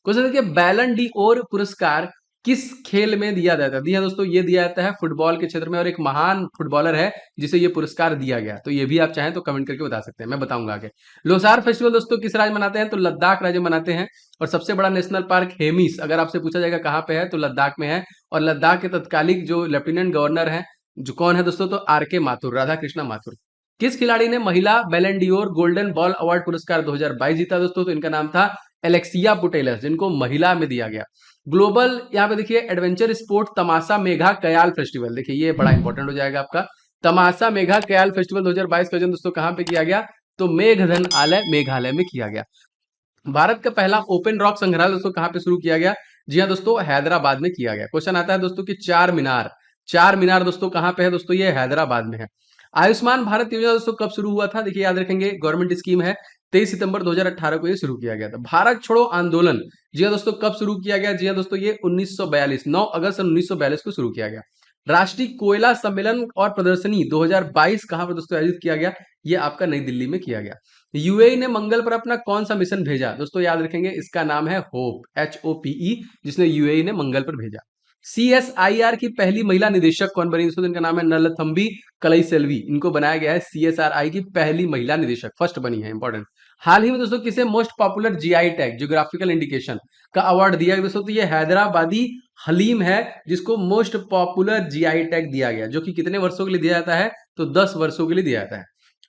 Speaker 1: क्वेश्चन देखिए, बैलन डी ओर पुरस्कार किस खेल में दिया जाता है? दिया दोस्तों, ये दिया जाता है फुटबॉल के क्षेत्र में और एक महान फुटबॉलर है जिसे ये पुरस्कार दिया गया। तो ये भी आप चाहें तो कमेंट करके बता सकते हैं, मैं बताऊंगा आगे। लोसार फेस्टिवल दोस्तों किस राज्य मनाते हैं? तो लद्दाख राज्य मनाते हैं। और सबसे बड़ा नेशनल पार्क हेमिस, अगर आपसे पूछा जाएगा कहाँ पे है तो लद्दाख में है। और लद्दाख के तत्कालिक जो लेफ्टिनेंट गवर्नर है जो कौन है दोस्तों? तो आर के माथुर, राधा कृष्णा माथुर। किस खिलाड़ी ने महिला बैलन डियोर गोल्डन बॉल अवार्ड पुरस्कार 2022 जीता दोस्तों? तो इनका नाम था एलेक्सिया पुटेलस, जिनको महिला में दिया गया। ग्लोबल यहाँ पे देखिए एडवेंचर स्पोर्ट तमाशा मेघा कयाल फेस्टिवल, देखिए ये बड़ा इंपॉर्टेंट हो जाएगा आपका। तमाशा मेघा कयाल फेस्टिवल 2022 का आयोजन दोस्तों कहाँ पे किया गया? तो मेघधन आलय मेघालय में किया गया। भारत का पहला ओपन रॉक संग्रहालय दोस्तों कहाँ पे शुरू किया गया? जी हाँ दोस्तों, हैदराबाद में किया गया। क्वेश्चन आता है दोस्तों कि चार मीनार, चार मीनार दोस्तों कहाँ पे है? दोस्तों ये हैदराबाद में है। आयुष्मान भारत योजना दोस्तों कब शुरू हुआ था? देखिए याद रखेंगे, गवर्नमेंट स्कीम है, 23 सितंबर 2018 को ये शुरू किया गया था। भारत छोड़ो आंदोलन, जी हाँ दोस्तों, कब शुरू किया गया? जी हाँ दोस्तों, ये 1942 9 अगस्त 1942 को शुरू किया गया। राष्ट्रीय कोयला सम्मेलन और प्रदर्शनी 2022 कहां पर दोस्तों आयोजित किया गया? ये आपका नई दिल्ली में किया गया। यूएई ने मंगल पर अपना कौन सा मिशन भेजा? दोस्तों याद रखेंगे, इसका नाम है होप, HOPE, जिसने यूएई ने मंगल पर भेजा। CSIR की पहली महिला निदेशक कौन बनी दोस्तों? इनका नाम है नलथम्बी कलईसेल्वी, इनको बनाया गया है CSRI की पहली महिला निदेशक, फर्स्ट बनी है, इंपॉर्टेंट। हाल ही में दोस्तों किसे most popular GI tag, geographical indication का अवार्ड दिया गया दोस्तों? तो ये हैदराबादी हलीम है जिसको मोस्ट पॉपुलर GI टैग दिया गया, जो कि कितने वर्षों के लिए दिया जाता है? तो 10 वर्षों के लिए दिया जाता है।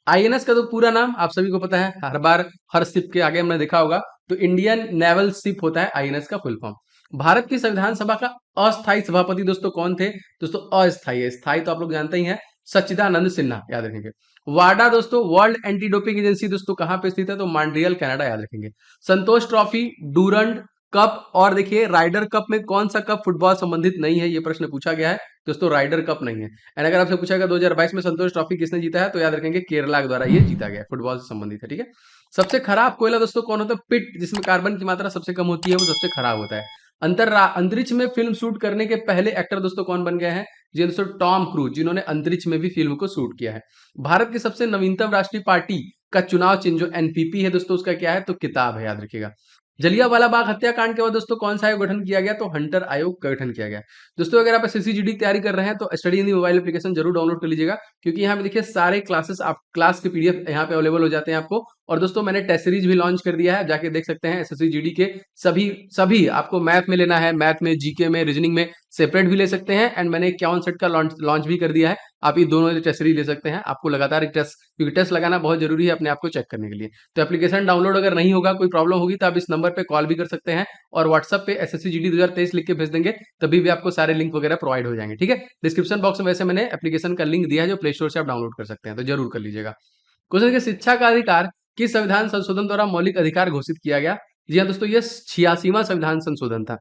Speaker 1: INS का तो पूरा नाम आप सभी को पता है, हर बार हर शिप के आगे हमने देखा होगा, तो इंडियन नेवल शिप होता है INS का फुल फॉर्म। भारत की संविधान सभा का अस्थायी सभापति दोस्तों कौन थे? दोस्तों अस्थायी, स्थायी तो आप लोग जानते ही हैं, सच्चिदानंद सिन्हा, याद रखेंगे। वाडा दोस्तों, वर्ल्ड एंटी डोपिंग एजेंसी दोस्तों कहां पे स्थित है? तो मॉन्ट्रियल कनाडा, याद रखेंगे। संतोष ट्रॉफी, डूरंड कप और देखिए राइडर कप में कौन सा कप फुटबॉल संबंधित नहीं है? ये प्रश्न पूछा गया है दोस्तों, राइडर कप नहीं है। एंड अगर आपसे पूछा गया 2022 में संतोष ट्रॉफी किसने जीता है? तो याद रखेंगे केरला के द्वारा ये जीता गया, फुटबॉल से संबंधित है, ठीक है। सबसे खराब कोयला दोस्तों कौन होता है? पिट, जिसमें कार्बन की मात्रा सबसे कम होती है, वो सबसे खराब होता है। अंतरिक्ष में फिल्म शूट करने के पहले एक्टर दोस्तों कौन बन गए हैं? जी दोस्तों, टॉम क्रूज, जिन्होंने अंतरिक्ष में भी फिल्म को शूट किया है। भारत की सबसे नवीनतम राष्ट्रीय पार्टी का चुनाव चिन्ह जो NPP है दोस्तों, उसका क्या है? तो किताब है, याद रखिएगा। जलियांवाला बाग हत्याकांड के बाद दोस्तों कौन सा आयोग गठन किया गया? तो हंटर आयोग का गठन किया गया। दोस्तों अगर आप SSC GD की तैयारी कर रहे हैं तो study in the mobile application जरूर डाउनलोड कर लीजिएगा, क्योंकि यहाँ पे देखिए सारे क्लासेस, आप क्लास के PDF यहाँ पे अवेलेबल हो जाते हैं आपको। और दोस्तों मैंने टेस्ट सीरीज भी लॉन्च कर दिया है, जाके देख सकते हैं। SSC GD के सभी सभी आपको मैथ में लेना है, मैथ में, GK में, रीजनिंग में सेपरेट भी ले सकते हैं। एंड मैंने 51 सेट का लॉन्च भी कर दिया है, आप ये दोनों टेस्ट सीरीज ले सकते हैं। आपको लगातार टेस्ट, क्योंकि टेस्ट लगाना बहुत जरूरी है अपने आप को चेक करने के लिए। तो एप्लीकेशन डाउनलोड अगर नहीं होगा, कोई प्रॉब्लम होगी, तो आप इस नंबर पे कॉल भी कर सकते हैं और व्हाट्सएप पे SSC GD 2023 लिख के भेज देंगे, तभी भी आपको सारे लिंक वगैरह प्रोवाइड हो जाएंगे, ठीक है। डिस्क्रिप्शन बॉक्स में वैसे मैंने एप्लीकेशन का लिंक दिया है, जो प्ले स्टोर से आप डाउनलोड कर सकते हैं, तो जरूर कर लीजिएगा। क्वेश्चन के शिक्षा का अधिकार किस संविधान संशोधन द्वारा मौलिक अधिकार घोषित किया गया? जी हाँ दोस्तों, ये 86वां संविधान संशोधन था।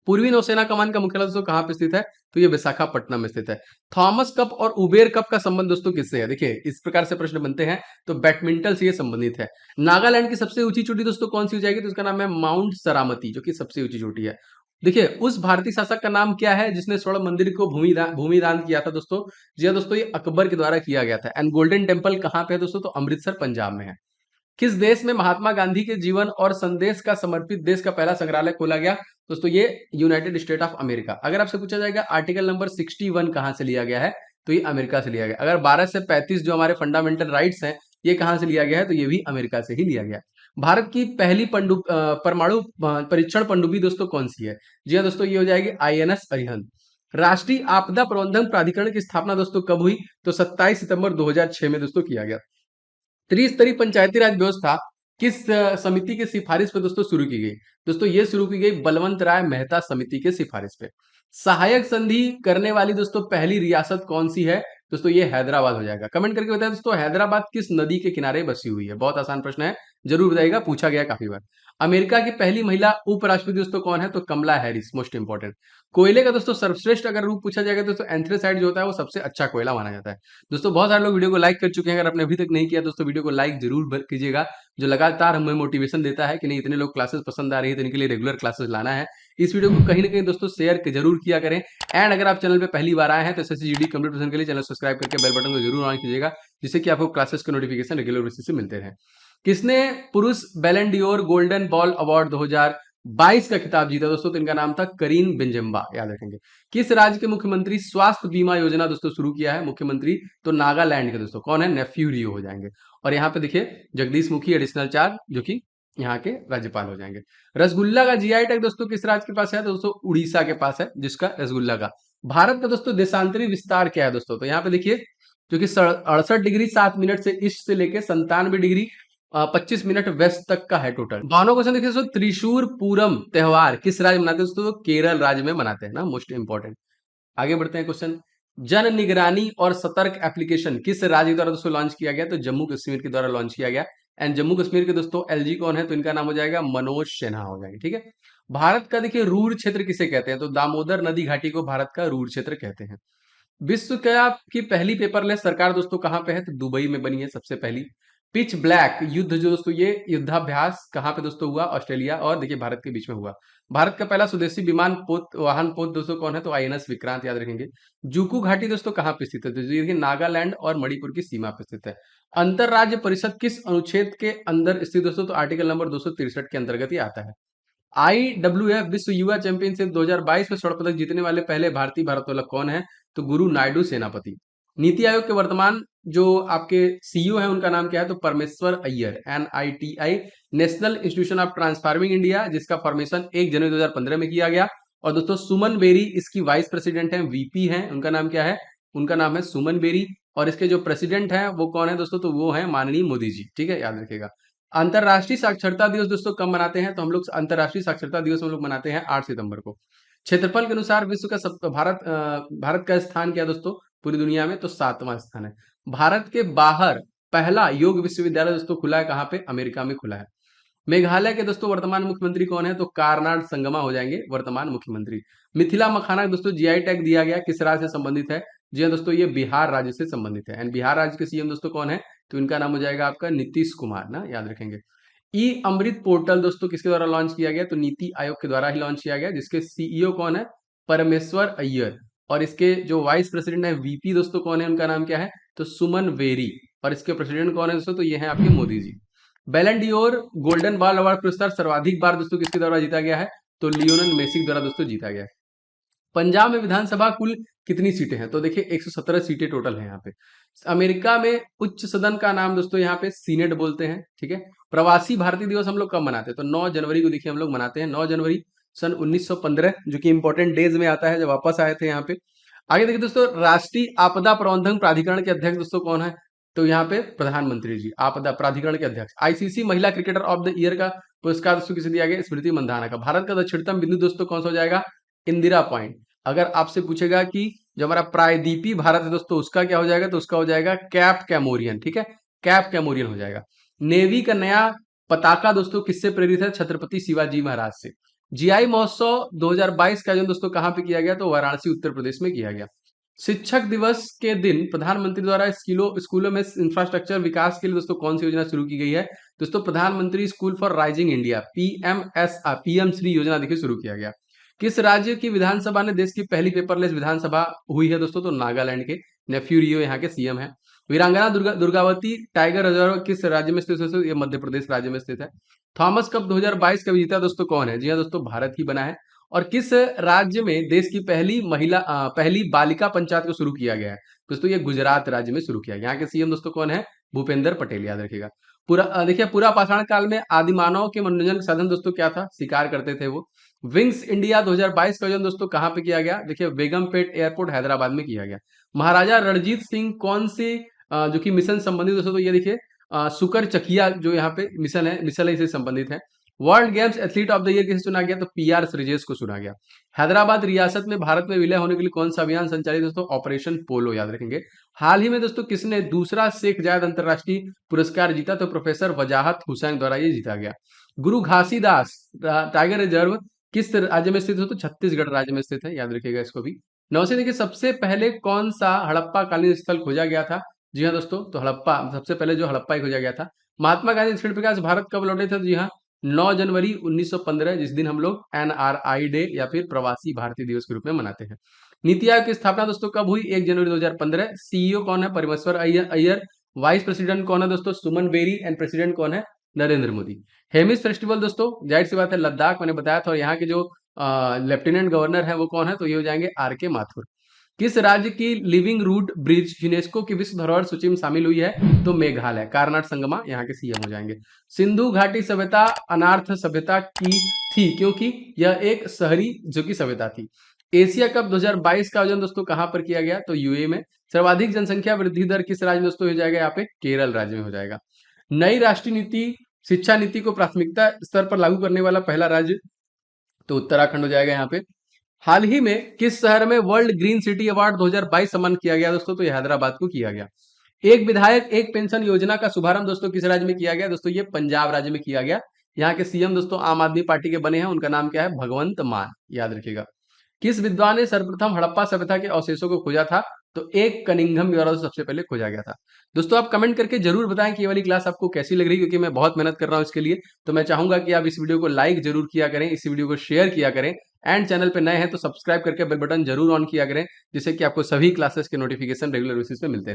Speaker 1: पूर्वी नौसेना कमान का मुख्यालय दोस्तों कहाँ पे स्थित है? तो ये विशाखापट्टनम में स्थित है। थॉमस कप और उबेर कप का संबंध दोस्तों किससे है? देखिए इस प्रकार से प्रश्न बनते हैं, तो बैडमिंटन से ये संबंधित है। नागालैंड की सबसे ऊंची चोटी दोस्तों कौन सी हो जाएगी? तो इसका नाम है माउंट सरामती, जो कि सबसे ऊंची चोटी है। देखिए उस भारतीय शासक का नाम क्या है जिसने स्वर्ण मंदिर को भूमिदान किया था दोस्तों? जी हाँ दोस्तों, ये अकबर के द्वारा किया गया था। एंड गोल्डन टेम्पल कहाँ पे है दोस्तों? तो अमृतसर पंजाब में है। किस देश में महात्मा गांधी के जीवन और संदेश का समर्पित देश का पहला संग्रहालय खोला गया? दोस्तों ये यूनाइटेड स्टेट ऑफ अमेरिका। अगर आपसे पूछा जाएगा आर्टिकल नंबर 61 कहां से लिया गया है? तो ये अमेरिका से लिया गया। अगर 12 से 35 जो हमारे फंडामेंटल राइट्स हैं, ये कहां से लिया गया है? तो ये भी अमेरिका से ही लिया गया। भारत की पहली परमाणु परीक्षण पनडुब्बी दोस्तों कौन सी है? जी हाँ दोस्तों, ये हो जाएगी INS अरिहंत। राष्ट्रीय आपदा प्रबंधन प्राधिकरण की स्थापना दोस्तों कब हुई? तो 27 सितंबर 2006 में दोस्तों किया गया। त्रिस्तरीय पंचायती राज व्यवस्था किस समिति की सिफारिश पे दोस्तों शुरू की गई? दोस्तों ये शुरू की गई बलवंत राय मेहता समिति के सिफारिश पे। सहायक संधि करने वाली दोस्तों पहली रियासत कौन सी है? दोस्तों ये हैदराबाद हो जाएगा। कमेंट करके बताएं दोस्तों, हैदराबाद किस नदी के किनारे बसी हुई है? बहुत आसान प्रश्न है, जरूर बताइएगा, पूछा गया काफी बार। अमेरिका की पहली महिला उपराष्ट्रपति दोस्तों कौन है? तो कमला हैरिस, मोस्ट इंपॉर्टेंट। कोयले का दोस्तों सर्वश्रेष्ठ अगर रूप पूछा जाएगा तो एंथ्रेसाइट जो होता है वो सबसे अच्छा कोयला माना जाता है। दोस्तों बहुत सारे लोग वीडियो को लाइक कर चुके हैं, अगर आपने अभी तक नहीं किया दोस्तों वीडियो को लाइक जरूर कीजिएगा, जो लगातार हमें मोटिवेशन देता है कि नहीं इतने लोग क्लासेस पसंद आ रही है तो इनके लिए रेगुलर क्लासेस लाना है। इस वीडियो को कहीं ना कहीं दोस्तों शेयर जरूर किया करें। एंड अगर आप चैनल पे पहली बार आए हैं तो एसएससी जीडी कंप्लीट के लिए चैनल सब्सक्राइब करके बेल बटन को जरूर ऑन कीजिएगा, जिससे कि आपको क्लासेस के नोटिफिकेशन रेगुलर बेसिस से मिलते रहे। किसने पुरुष बैलन डियोर गोल्डन बॉल अवार्ड 2022 का खिताब जीता दोस्तों? तो इनका नाम था करीम बेंजेम्बा, याद रखेंगे। किस राज्य के मुख्यमंत्री स्वास्थ्य बीमा योजना दोस्तों शुरू किया है? मुख्यमंत्री तो नागालैंड के दोस्तों कौन है? नेफ्यू रियो हो जाएंगे। और यहाँ पे देखिए जगदीश मुखी एडिशनल चार्ज जो कि यहाँ के राज्यपाल हो जाएंगे। रसगुल्ला का जीआई टैग दोस्तों किस राज्य के पास है? तो दोस्तों उड़ीसा के पास है जिसका रसगुल्ला का। भारत का दोस्तों देशांतरी विस्तार क्या है दोस्तों? तो यहाँ पे देखिए जो कि 68 डिग्री 7 मिनट से ईस्ट से लेके 97 डिग्री 25 मिनट वेस्ट तक का है टोटल। दोनों क्वेश्चन देखिए दोस्तों, त्रिशूर पूरम त्योहार किस राज्य में मनाते हैं दोस्तों? तो केरल राज्य में मनाते हैं ना, मोस्ट इंपॉर्टेंट। आगे बढ़ते हैं क्वेश्चन। जन निगरानी और सतर्क एप्लीकेशन किस राज्य द्वारा दोस्तों लॉन्च किया गया? तो जम्मू कश्मीर के द्वारा लॉन्च किया गया। एंड जम्मू कश्मीर के दोस्तों एलजी कौन है? तो इनका नाम हो जाएगा मनोज सिन्हा हो जाएंगे, ठीक है। भारत का देखिए रूर क्षेत्र किसे कहते हैं? तो दामोदर नदी घाटी को भारत का रूर क्षेत्र कहते हैं। विश्व कप की पहली पेपरलेस सरकार दोस्तों कहां पे है? तो दुबई में बनी है सबसे पहली। पिच ब्लैक युद्ध जो दोस्तों ये युद्धाभ्यास कहां पे दोस्तों हुआ? ऑस्ट्रेलिया और देखिए भारत के बीच में हुआ। भारत का पहला स्वदेशी विमान पोत वाहन पोत दोस्तों कौन है? तो आईएनएस विक्रांत, याद रखेंगे। जूकू घाटी दोस्तों कहां पे स्थित है? तो ये नागालैंड और मणिपुर की सीमा पे स्थित है। अंतरराज्य परिषद किस अनुच्छेद के अंदर स्थित दोस्तों? तो आर्टिकल नंबर 263 के अंतर्गत ही आता है। IWF विश्व युवा चैंपियनशिप 2022 में स्वर्ण पदक जीतने वाले पहले भारतीय भारोत्तोलक कौन है? तो गुरु नायडू सेनापति। नीति आयोग के वर्तमान जो आपके सीईओ हैं उनका नाम क्या है? तो परमेश्वर Iyer. NITI national institution of transforming India, जिसका फॉर्मेशन 1 जनवरी 2015 में किया गया। और दोस्तों सुमन बेरी इसकी वाइस प्रेसिडेंट है, वीपी है, उनका नाम क्या है? उनका नाम है सुमन बेरी। और इसके जो प्रेसिडेंट है वो कौन है दोस्तों? तो वो है माननीय मोदी जी, ठीक है, याद रखिएगा। अंतरराष्ट्रीय साक्षरता दिवस दोस्तों कब मनाते हैं? तो हम लोग अंतरराष्ट्रीय साक्षरता दिवस हम लोग मनाते हैं 8 सितंबर को। क्षेत्रफल के अनुसार विश्व का भारत का स्थान क्या है दोस्तों पूरी दुनिया में? तो 7वां स्थान है। भारत के बाहर पहला योग विश्वविद्यालय दोस्तों खुला है कहाँ पे? अमेरिका में खुला है। मेघालय के दोस्तों वर्तमान मुख्यमंत्री कौन है? तो कारनाड संगमा हो जाएंगे वर्तमान मुख्यमंत्री। मिथिला मखाना दोस्तों जीआई टैग दिया गया, किस राज्य से संबंधित है? जी हाँ दोस्तों, ये बिहार राज्य से संबंधित है। एंड बिहार राज्य के सीएम दोस्तों कौन है? तो इनका नाम हो जाएगा आपका नीतीश कुमार ना, याद रखेंगे। ई अमृत पोर्टल दोस्तों किसके द्वारा लॉन्च किया गया? तो नीति आयोग के द्वारा ही लॉन्च किया गया, जिसके सीईओ कौन है? परमेश्वर अय्यर। और इसके जो वाइस प्रेसिडेंट है वीपी दोस्तों कौन है? उनका नाम क्या है? तो सुमन वेरी। और इसके प्रेसिडेंट कौन है दोस्तों? तो ये है आपके मोदी जी। बैलन डियोर गोल्डन बॉल अवार्ड पुरस्कार सर्वाधिक बार दोस्तों किसके द्वारा जीता गया है? तो लियोनल मेसी द्वारा दोस्तों जीता गया है। पंजाब में विधानसभा कुल कितनी सीटें हैं? तो देखिए 117 सीटें टोटल हैं यहाँ पे। अमेरिका में उच्च सदन का नाम दोस्तों यहाँ पे सीनेट बोलते हैं, ठीक है। प्रवासी भारतीय दिवस हम लोग कब मनाते हैं? तो 9 जनवरी को देखिए हम लोग मनाते हैं, 9 जनवरी सन 1915, जो कि इंपॉर्टेंट डेज में आता है जब वापस आए थे यहाँ पे। आगे देखिए दोस्तों, राष्ट्रीय आपदा प्रबंधन प्राधिकरण के अध्यक्ष दोस्तों कौन है? तो यहाँ पे प्रधानमंत्री जी, आपदा प्राधिकरण के अध्यक्ष। आईसीसी महिला क्रिकेटर ऑफ द ईयर का पुरस्कार दोस्तों किसे दिया गया? स्मृति मंधाना का। भारत का दक्षिणतम बिंदु दोस्तों कौन सा हो जाएगा? इंदिरा पॉइंट। अगर आपसे पूछेगा कि जो हमारा प्रायद्वीपीय भारत है दोस्तों उसका क्या हो जाएगा? तो उसका हो जाएगा कैप कैमोरियन, ठीक है, कैप कैमोरियन हो जाएगा। नेवी का नया पताका दोस्तों किससे प्रेरित है? छत्रपति शिवाजी महाराज से। जीआई महोत्सव 2022 का आयोजन दोस्तों कहां पे किया गया? तो वाराणसी उत्तर प्रदेश में किया गया। शिक्षक दिवस के दिन प्रधानमंत्री द्वारा स्कूलों में इंफ्रास्ट्रक्चर विकास के लिए दोस्तों कौन सी योजना शुरू की गई है? दोस्तों प्रधानमंत्री school for rising India, PM Shri योजना देखिए शुरू किया गया। किस राज्य की विधानसभा ने देश की पहली पेपरलेस विधानसभा हुई है दोस्तों? तो नागालैंड के। नेफ्यू रियो यहाँ के सीएम है। वीरांगना दुर्गावती टाइगर रिजर्व किस राज्य में स्थित है दोस्तों? ये मध्य प्रदेश राज्य में स्थित है। थॉमस कप 2022 का विजेता दोस्तों कौन है? जी हाँ दोस्तों, भारत ही बना है। और किस राज्य में देश की पहली बालिका पंचायत को शुरू किया गया है? दोस्तों ये गुजरात राज्य में शुरू किया गया। यहाँ के सीएम दोस्तों कौन है? भूपेंद्र पटेल, याद रखिएगा। देखिए पूरा पाषाण काल में आदिमानव के मनोरंजन का साधन दोस्तों क्या था? शिकार करते थे वो। विंग्स इंडिया 2022 का आयोजन दोस्तों कहां पे किया गया? देखिए बेगमपेट एयरपोर्ट हैदराबाद में किया गया। महाराजा रणजीत सिंह कौन से जो कि मिशन संबंधित दोस्तों? तो ये देखिए सुकर चकिया जो यहाँ पे मिशन है इससे संबंधित है। World games athlete of the year किसे चुना गया? तो पीआर श्रीजेश को चुना गया। हैदराबाद रियासत में भारत में विलय होने के लिए कौन सा अभियान संचालित? दोस्तों ऑपरेशन पोलो, याद रखेंगे। हाल ही में दोस्तों किसने दूसरा शेख जायद अंतरराष्ट्रीय पुरस्कार जीता? तो प्रोफेसर वजाहत हुसैन द्वारा ये जीता गया। गुरु घासीदास टाइगर रिजर्व किस राज्य में स्थित हो? तो छत्तीसगढ़ राज्य में स्थित है, याद रखिएगा इसको भी। नौ से देखिए सबसे पहले कौन सा हड़प्पा कालीन स्थल खोजा गया था? जी हाँ दोस्तों, तो हड़प्पा सबसे पहले जो हड़प्पा ही खोजा गया था। महात्मा गांधी दक्षिण अफ्रीका से भारत कब लौटे थे? तो जी हाँ 9 जनवरी 1915, जिस दिन हम लोग एनआरआई डे या फिर प्रवासी भारतीय दिवस के रूप में मनाते हैं। नीति आयोग की स्थापना दोस्तों कब हुई? 1 जनवरी 2015। सीईओ कौन है? परमेश्वर अय्यर। वाइस प्रेसिडेंट कौन है दोस्तों? सुमन बेरी। एंड प्रेसिडेंट कौन है? नरेंद्र मोदी। हेमिस फेस्टिवल दोस्तों जाहिर सी बात है लद्दाख, मैंने बताया था। और यहाँ के जो लेफ्टिनेंट गवर्नर है वो कौन है? तो ये हो जाएंगे आर के माथुर। किस राज्य की लिविंग रूट ब्रिज यूनेस्को की विश्व धरोहर सूची में शामिल हुई है? तो मेघालय। कारनाट संगमा यहाँ के सीएम हो जाएंगे। सिंधु घाटी सभ्यता अनार्थ सभ्यता की थी क्योंकि यह एक शहरी जो की सभ्यता थी। एशिया कप 2022 का आयोजन दोस्तों कहां पर किया गया? तो यूए में। सर्वाधिक जनसंख्या वृद्धि दर किस राज्य में दोस्तों हो जाएगा? यहाँ पे केरल राज्य में हो जाएगा। नई राष्ट्रीय नीति शिक्षा नीति को प्राथमिकता स्तर पर लागू करने वाला पहला राज्य? तो उत्तराखंड हो जाएगा यहाँ पे। हाल ही में किस शहर में वर्ल्ड ग्रीन सिटी अवार्ड 2022 सम्मान किया गया दोस्तों? तो ये हैदराबाद को किया गया। एक विधायक एक पेंशन योजना का शुभारंभ दोस्तों किस राज्य में किया गया? दोस्तों ये पंजाब राज्य में किया गया। यहाँ के सीएम दोस्तों आम आदमी पार्टी के बने हैं, उनका नाम क्या है? भगवंत मान, याद रखिएगा। किस विद्वान ने सर्वप्रथम हड़प्पा सभ्यता के अवशेषों को खोजा था? तो एक कनिंघम द्वारा सबसे पहले खोजा गया था। दोस्तों आप कमेंट करके जरूर बताएं कि ये वाली क्लास आपको कैसी लग रही है, क्योंकि मैं बहुत मेहनत कर रहा हूं इसके लिए। तो मैं चाहूंगा कि आप इस वीडियो को लाइक जरूर किया करें, इस वीडियो को शेयर किया करें, एंड चैनल पे नए हैं तो सब्सक्राइब करके बेल बटन जरूर ऑन किया करें, जिससे कि आपको सभी क्लासेस के नोटिफिकेशन रेगुलर बेसिस पे मिलते हैं।